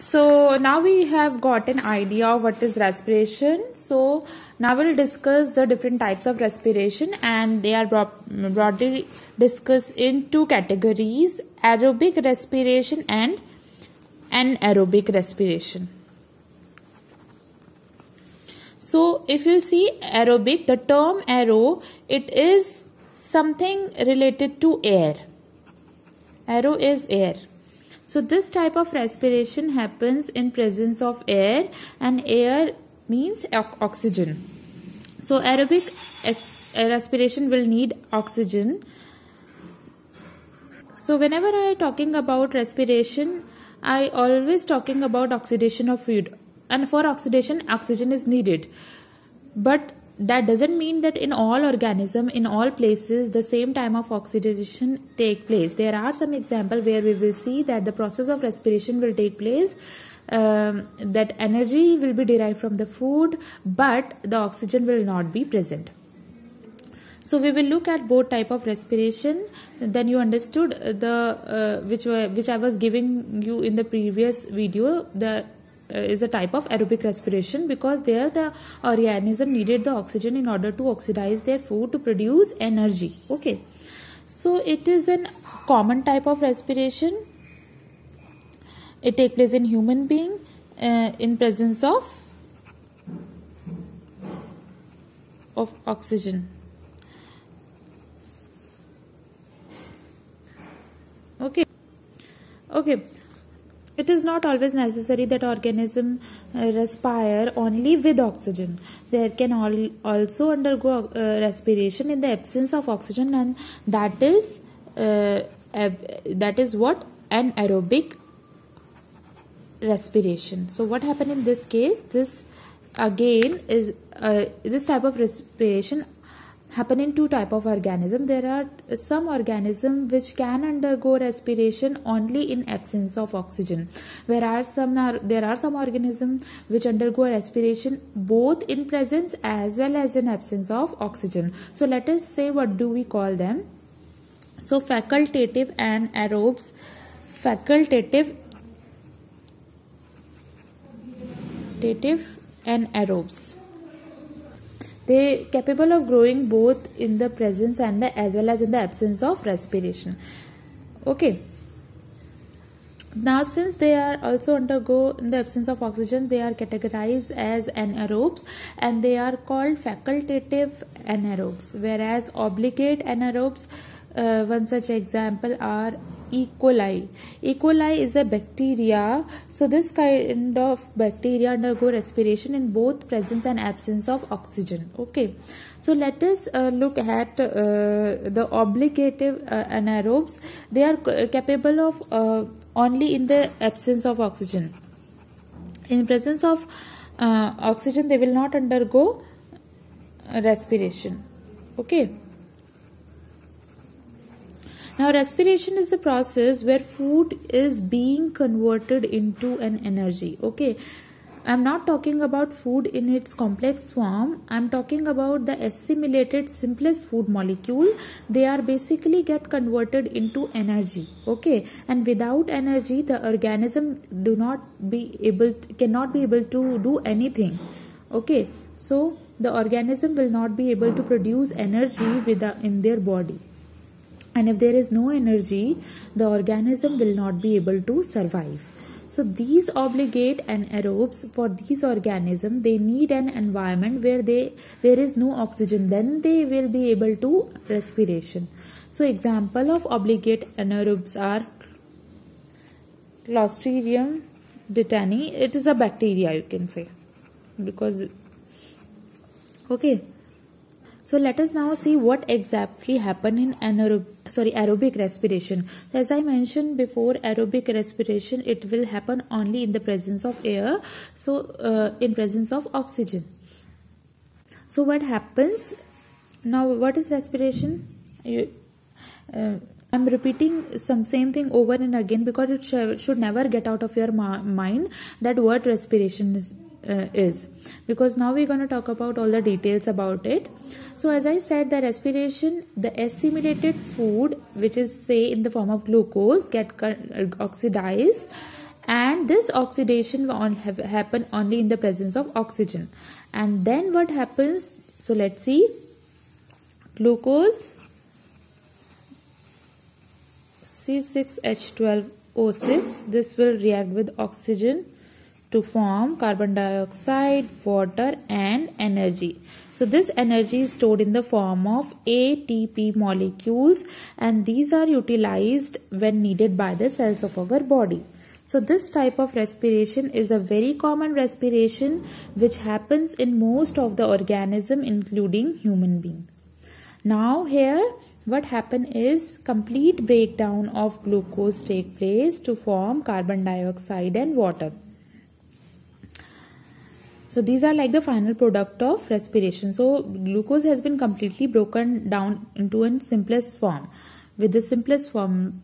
So now we have got an idea of what is respiration. So now we'll discuss the different types of respiration, and they are broadly discussed in two categories: aerobic respiration and anaerobic respiration. So if you see aerobic, the term aero, it is something related to air. Aero is air. So this type of respiration happens in presence of air, and air means oxygen. So aerobic respiration will need oxygen. So whenever I am talking about respiration, I always talking about oxidation of food, and for oxidation oxygen is needed. But that doesn't mean that in all organism, in all places, the same time of oxidation take place. There are some example where we will see that the process of respiration will take place, that energy will be derived from the food, but the oxygen will not be present. So we will look at both type of respiration. Then you understood the which I was giving you in the previous video. The is a type of aerobic respiration, because there the organism needed the oxygen in order to oxidize their food to produce energy. Okay, so it is a common type of respiration. It takes place in human being in presence of oxygen. Okay. It is not always necessary that organism respire only with oxygen. There can also undergo respiration in the absence of oxygen, and that is what anaerobic respiration. So what happened in this case? This again is this type of respiration happen in two type of organism. There are some organism which can undergo respiration only in absence of oxygen, whereas there are some organism which undergo respiration both in presence as well as in absence of oxygen. So let us say, what do we call them? So facultative anaerobes. Facultative anaerobes. They are capable of growing both in the presence and as well as in the absence of respiration. Okay. Now since they are also undergo in the absence of oxygen, they are categorized as anaerobes, and they are called facultative anaerobes. Whereas obligate anaerobes, one such example are E. coli. E. coli is a bacteria. So this kind of bacteria undergo respiration in both presence and absence of oxygen. Okay. So let us look at the obligative anaerobes. They are capable of only in the absence of oxygen. In presence of oxygen, they will not undergo respiration. Okay. Now respiration is the process where food is being converted into an energy. Okay, I'm not talking about food in its complex form. I'm talking about the assimilated simplest food molecule. They are basically get converted into energy. Okay, and without energy, the organism cannot be able to do anything. Okay, so the organism will not be able to produce energy in their body. And if there is no energy, the organism will not be able to survive. So these obligate anaerobes, for these organisms, they need an environment where there is no oxygen. Then they will be able to respiration. So example of obligate anaerobes are Clostridium tetani. It is a bacteria, you can say, because okay. So let us now see what exactly happen in aerobic respiration. As I mentioned before, aerobic respiration, it will happen only in the presence of air. So in presence of oxygen. So what happens now? What is respiration? I'm repeating same thing over and again, because it should never get out of your mind that what respiration is, because now we're going to talk about all the details about it. So as I said, the respiration, the assimilated food, which is say in the form of glucose, get oxidized, and this oxidation will happen only in the presence of oxygen. And then what happens? So let's see. Glucose C6H12O6, this will react with oxygen to form carbon dioxide, water and energy. So this energy is stored in the form of ATP molecules, and these are utilized when needed by the cells of our body. So this type of respiration is a very common respiration which happens in most of the organism, including human being. Now here what happen is complete breakdown of glucose take place to form carbon dioxide and water. So these are like the final product of respiration. So glucose has been completely broken down into its simplest form with the simplest form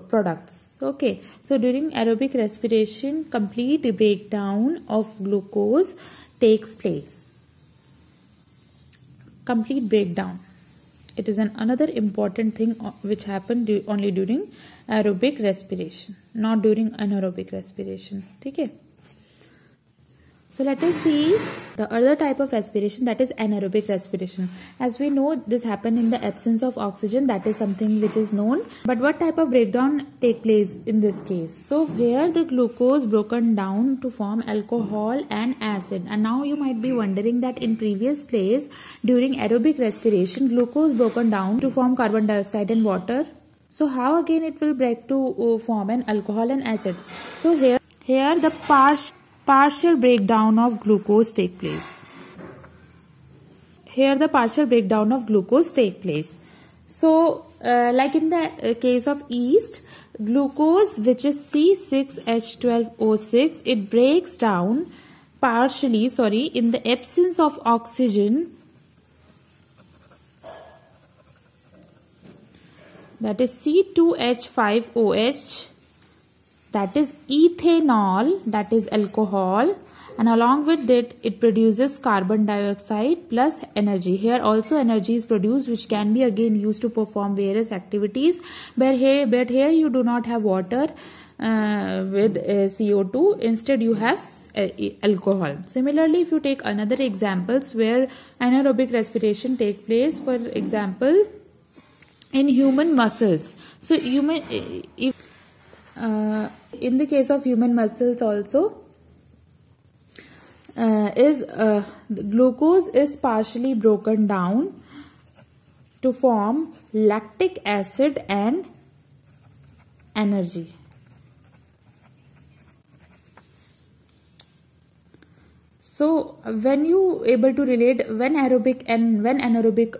products. Okay. So during aerobic respiration, complete breakdown of glucose takes place. Complete breakdown. It is another important thing which happened only during aerobic respiration, not during anaerobic respiration. Okay. So let us see the other type of respiration, that is anaerobic respiration. As we know, this happens in the absence of oxygen. That is something which is known. But what type of breakdown take place in this case? So here the glucose broken down to form alcohol and acid. And now you might be wondering that in previous place during aerobic respiration, glucose broken down to form carbon dioxide and water. So how again it will break to form an alcohol and acid? So here the partial breakdown of glucose take place. Here the partial breakdown of glucose take place. So like in the case of yeast, glucose, which is C6H12O6, it breaks down partially, in the absence of oxygen, that is C2H5OH, that is ethanol, that is alcohol, and along with that it produces carbon dioxide plus energy. Here also energy is produced which can be again used to perform various activities, but here you do not have water with CO2, instead you have alcohol. Similarly, if you take another examples where anaerobic respiration take place, for example in human muscles. So in the case of human muscles also, the glucose is partially broken down to form lactic acid and energy. So when you able to relate when aerobic and when anaerobic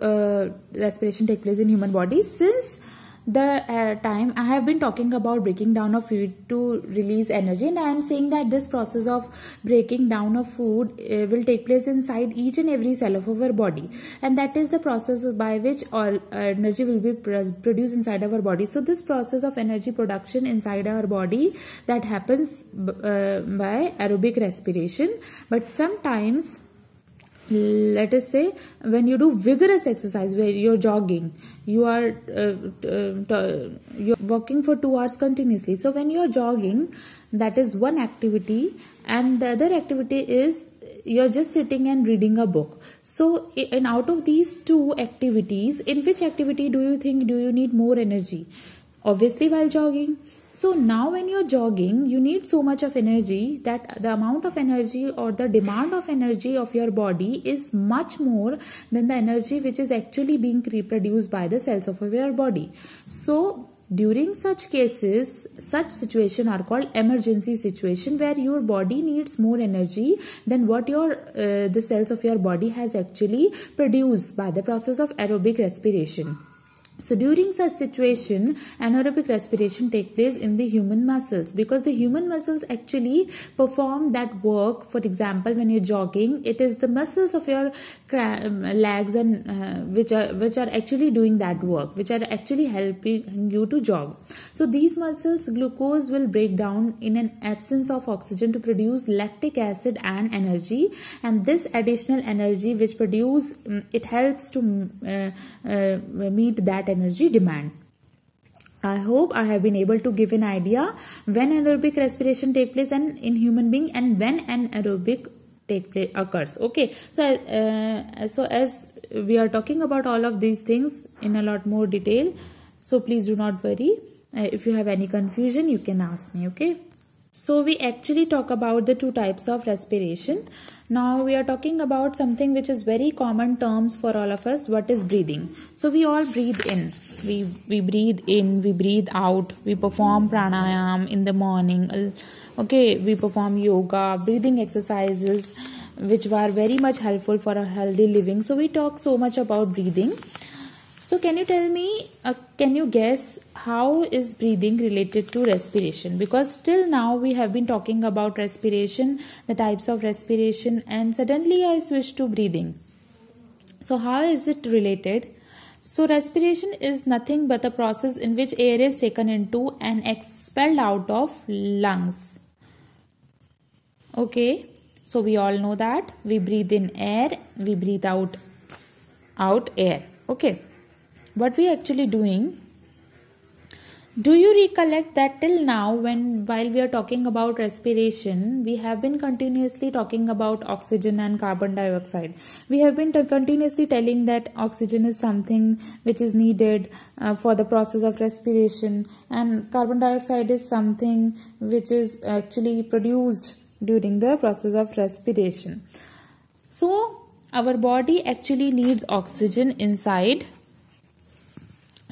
respiration take place in human body, since the time I have been talking about breaking down of food to release energy, and I am saying that this process of breaking down of food will take place inside each and every cell of our body, and that is the process by which all energy will be produced inside our body. So this process of energy production inside our body, that happens by aerobic respiration. But sometimes, let us say, when you do vigorous exercise where you're jogging, you're walking for 2 hours continuously. So when you're jogging, that is one activity, and the other activity is you're just sitting and reading a book. So in out of these two activities, in which activity do you think do you need more energy? Obviously while jogging. So now when you're jogging, you need so much of energy that the amount of energy or the demand of energy of your body is much more than the energy which is actually being reproduced by the cells of your body. So during such cases, such situation are called emergency situation, where your body needs more energy than what the cells of your body has actually produced by the process of aerobic respiration. So during such situation, anaerobic respiration take place in the human muscles, because the human muscles actually perform that work. For example, when you're jogging, it is the muscles of your legs and which are actually doing that work, which are actually helping you to jog. So these muscles, glucose will break down in an absence of oxygen to produce lactic acid and energy, and this additional energy which produce it helps to meet that energy demand. I hope I have been able to give an idea when anaerobic respiration take place and in human being, and when anaerobic occurs. Okay, so as we are talking about all of these things in a lot more detail, so please do not worry. If you have any confusion, you can ask me. Okay, so we actually talk about the two types of respiration. Now we are talking about something which is very common terms for all of us. What is breathing? So we all breathe in. We breathe in, we breathe out. We perform pranayam in the morning. Okay, we perform yoga, breathing exercises, which were very much helpful for a healthy living. So we talk so much about breathing. So can you tell me, can you guess how is breathing related to respiration? Because till now we have been talking about respiration, the types of respiration, and suddenly I switched to breathing. So how is it related? So respiration is nothing but the process in which air is taken into and expelled out of lungs. Okay, so we all know that we breathe in air, we breathe out air. Okay. What we actually doing? Do you recollect that till now, while we are talking about respiration, we have been continuously talking about oxygen and carbon dioxide. We have been continuously telling that oxygen is something which is needed for the process of respiration, and carbon dioxide is something which is actually produced during the process of respiration. So our body actually needs oxygen inside.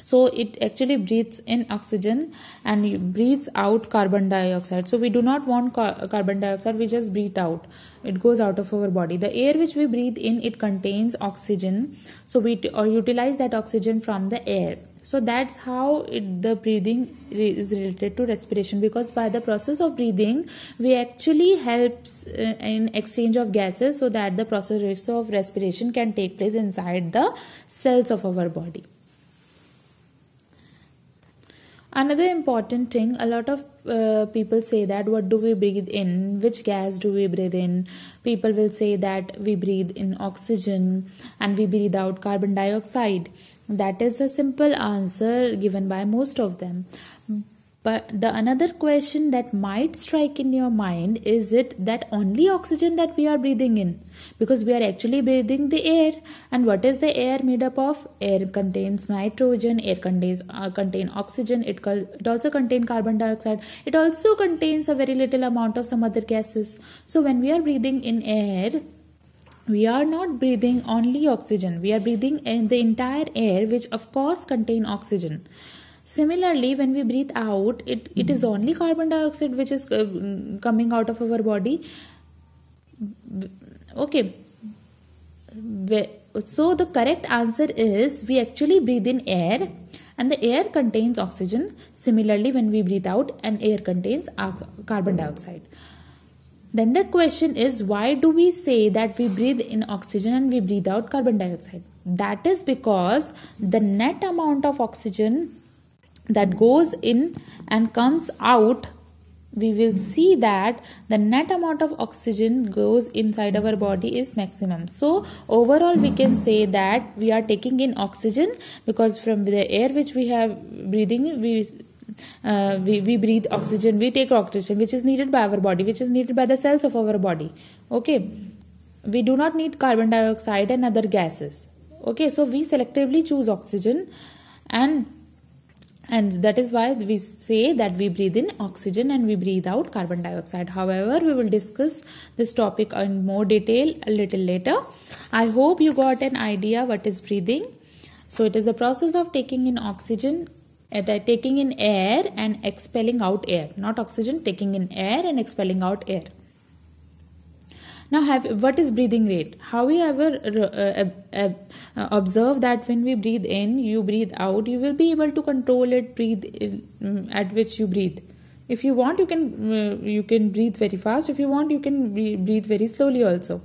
So it actually breathes in oxygen and breathes out carbon dioxide. So we do not want carbon dioxide, we just breathe out. It goes out of our body. The air which we breathe in, it contains oxygen. So we utilize that oxygen from the air. So that's how the breathing is related to respiration, because by the process of breathing, we actually helps in exchange of gases so that the process of respiration can take place inside the cells of our body. Another important thing, a lot of people say that what do we breathe in, which gas do we breathe in? People will say that we breathe in oxygen and we breathe out carbon dioxide. That is a simple answer given by most of them. But the another question that might strike in your mind, is it that only oxygen that we are breathing in? Because we are actually breathing the air. And what is the air made up of? Air contains nitrogen, air contains oxygen, it also contains carbon dioxide. It also contains a very little amount of some other gases. So when we are breathing in air, we are not breathing only oxygen. We are breathing in the entire air, which of course contain oxygen. Similarly, when we breathe out, it is only carbon dioxide which is coming out of our body. Okay. So the correct answer is we actually breathe in air and the air contains oxygen. Similarly, when we breathe out, an air contains carbon dioxide. Then the question is, why do we say that we breathe in oxygen and we breathe out carbon dioxide? That is because the net amount of oxygen that goes in and comes out, we will see that the net amount of oxygen goes inside our body is maximum. So overall we can say that we are taking in oxygen, because from the air which we have breathing, we breathe oxygen, we take oxygen which is needed by our body, which is needed by the cells of our body. Okay, we do not need carbon dioxide and other gases. Okay, so we selectively choose oxygen, and that is why we say that we breathe in oxygen and we breathe out carbon dioxide. However, we will discuss this topic in more detail a little later. I hope you got an idea what is breathing. So it is the process of taking in oxygen, taking in air and expelling out air. Not oxygen, taking in air and expelling out air. Now, what is breathing rate? Have you ever observed that when we breathe in, you breathe out, you will be able to control it, breathe in, at which you breathe. If you want, you can breathe very fast. If you want, you can breathe very slowly also.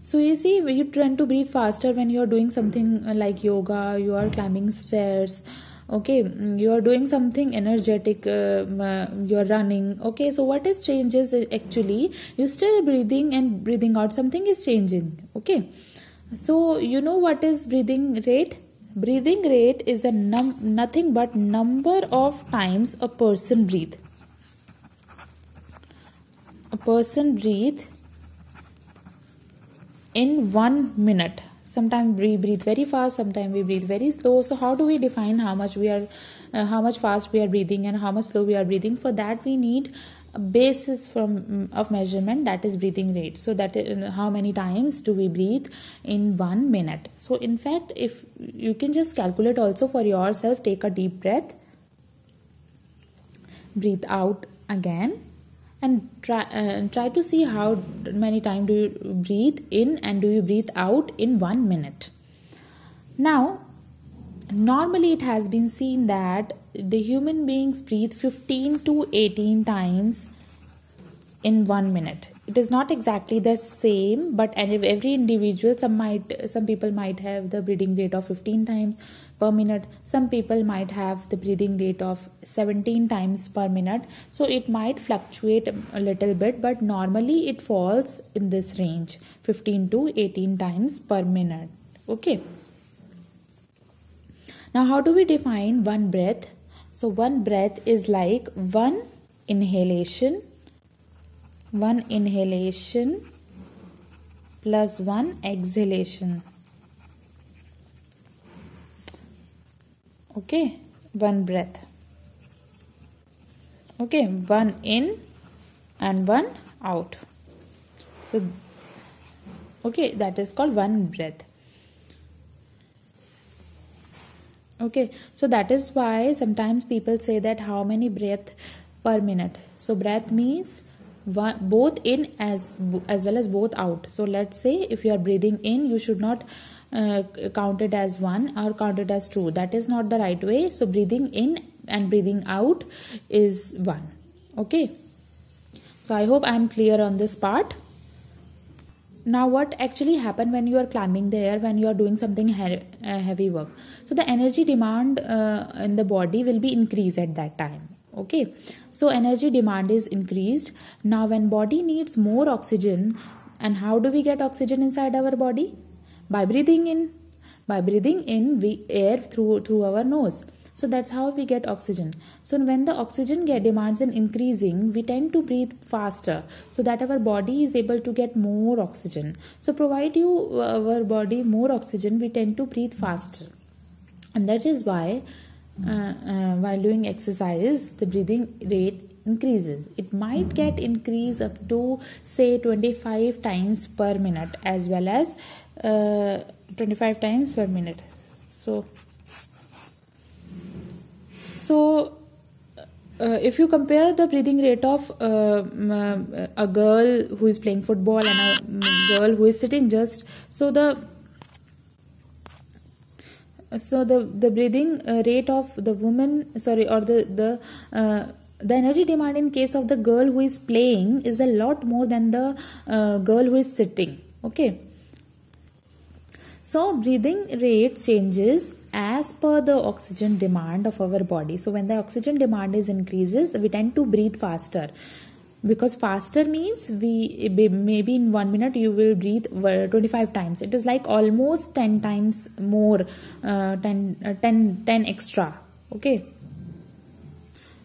So you see, you tend to breathe faster when you are doing something like yoga, you are climbing stairs. Okay, you are doing something energetic, you are running. Okay, so what is changes actually? You still breathing and breathing out, something is changing. Okay, so you know what is breathing rate? Breathing rate is a nothing but number of times a person breathe. A person breathe in 1 minute. Sometimes we breathe very fast, sometimes we breathe very slow. So how do we define how much fast we are breathing and how much slow we are breathing? For that we need a basis of measurement, that is breathing rate. So that how many times do we breathe in 1 minute? So in fact, if you can just calculate also for yourself, take a deep breath, breathe out again, and try to see how many times do you breathe in and do you breathe out in 1 minute. Now, normally it has been seen that the human beings breathe 15 to 18 times in 1 minute. It is not exactly the same, but every individual, some people might have the breathing rate of 15 times per minute. Some people might have the breathing rate of 17 times per minute. So it might fluctuate a little bit, but normally it falls in this range, 15 to 18 times per minute. Okay. Now, how do we define one breath? So one breath is like one inhalation plus one exhalation. Okay, one breath. Okay, one in and one out. So, okay, that is called one breath. Okay, so that is why sometimes people say that how many breath per minute. So breath means both in as well as both out. So let's say if you are breathing in, you should not count it as 1 or count it as 2. That is not the right way. So breathing in and breathing out is 1. Okay, so I hope I am clear on this part. Now what actually happen when you are climbing the air, when you are doing something heavy work? So the energy demand in the body will be increased at that time. Okay, so energy demand is increased. Now when body needs more oxygen, and how do we get oxygen inside our body? By breathing in. By breathing in air through our nose. So that's how we get oxygen. So when the oxygen demands is increasing, we tend to breathe faster so that our body is able to get more oxygen. So provide our body more oxygen, we tend to breathe faster. And that is why while doing exercise, the breathing rate increases. It might get increased up to say 25 times per minute as well as 25 times per minute. So if you compare the breathing rate of a girl who is playing football and a girl who is sitting just, so the breathing rate of the woman, or the energy demand in case of the girl who is playing is a lot more than the girl who is sitting. Okay. So breathing rate changes as per the oxygen demand of our body. So when the oxygen demand increases, we tend to breathe faster. Because faster means maybe in 1 minute you will breathe 25 times. It is like almost 10 times more, 10 extra. Okay.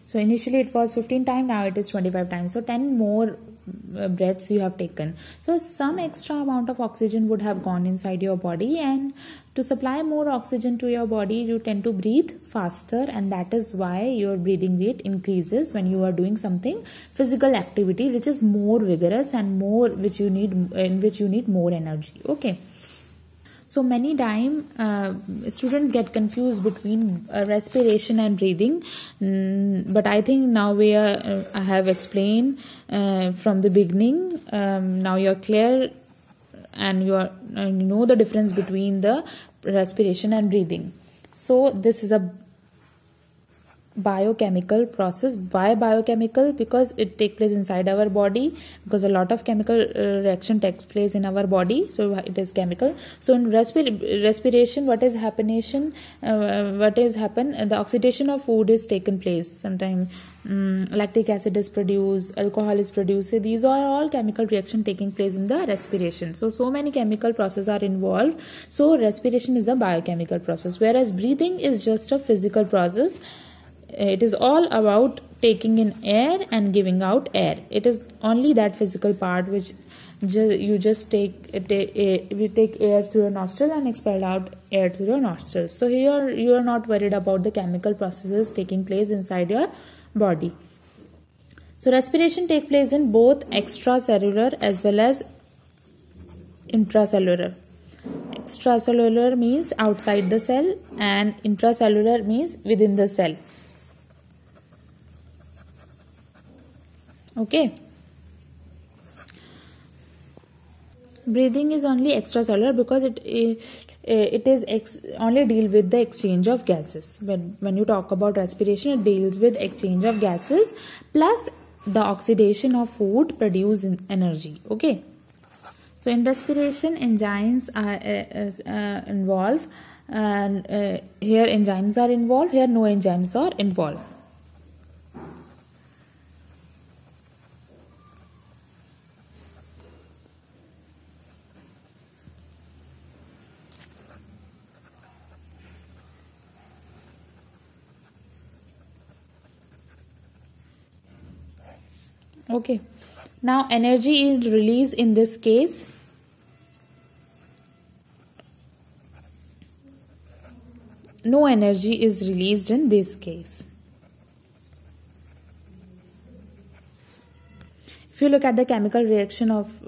So initially it was 15 times, now it is 25 times. So 10 more breaths you have taken. So some extra amount of oxygen would have gone inside your body, and to supply more oxygen to your body, you tend to breathe faster, and that is why your breathing rate increases when you are doing something physical activity which is more vigorous and in which you need more energy. Okay. So many times students get confused between respiration and breathing, but I think now I have explained from the beginning. Now you are clear and you know the difference between the respiration and breathing. So this is biochemical process. Why biochemical? Because it takes place inside our body, because a lot of chemical reaction takes place in our body, so it is chemical. So in respiration, what is happening? The oxidation of food is taken place. Sometimes lactic acid is produced, alcohol is produced. So these are all chemical reaction taking place in the respiration. So many chemical processes are involved. So respiration is a biochemical process, whereas breathing is just a physical process. It is all about taking in air and giving out air. It is only that physical part which you just take air through your nostril and expel out air through your nostrils. So here you are not worried about the chemical processes taking place inside your body. So respiration takes place in both extracellular as well as intracellular. Extracellular means outside the cell and intracellular means within the cell. Okay. Breathing is only extracellular because it is only deal with the exchange of gases. When you talk about respiration, it deals with exchange of gases plus the oxidation of food produce energy. Okay. So in respiration, enzymes are involved, and here enzymes are involved. Here no enzymes are involved. Okay, now energy is released in this case. No energy is released in this case. If you look at the chemical reaction of,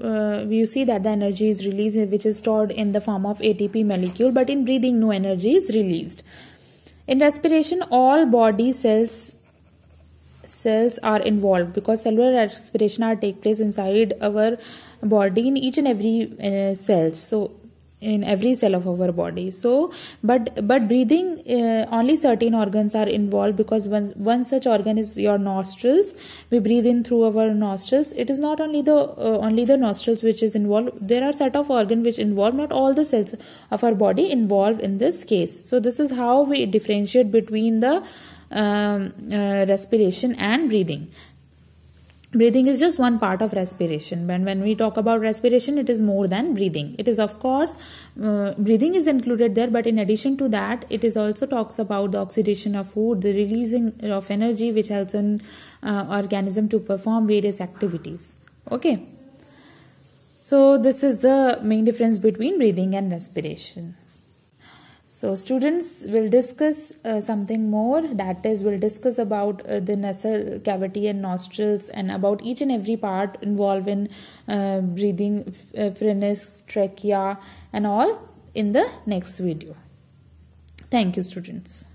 you see that the energy is released, which is stored in the form of ATP molecule, but in breathing, no energy is released. In respiration, all body cells are involved, because cellular respiration are take place inside our body in each and every cell. So in every cell of our body. So but breathing, only certain organs are involved, because one such organ is your nostrils. We breathe in through our nostrils. It is not only the nostrils which is involved. There are set of organs which involve, not all the cells of our body involved in this case. So this is how we differentiate between the respiration and breathing. Breathing is just one part of respiration. When we talk about respiration, it is more than breathing. It is, of course, breathing is included there, but in addition to that, it is also talks about the oxidation of food, the releasing of energy, which helps an organism to perform various activities. Okay. So this is the main difference between breathing and respiration. So students will discuss something more, that is, we'll discuss about the nasal cavity and nostrils, and about each and every part involved in breathing, pharynx, trachea and all in the next video. Thank you, students.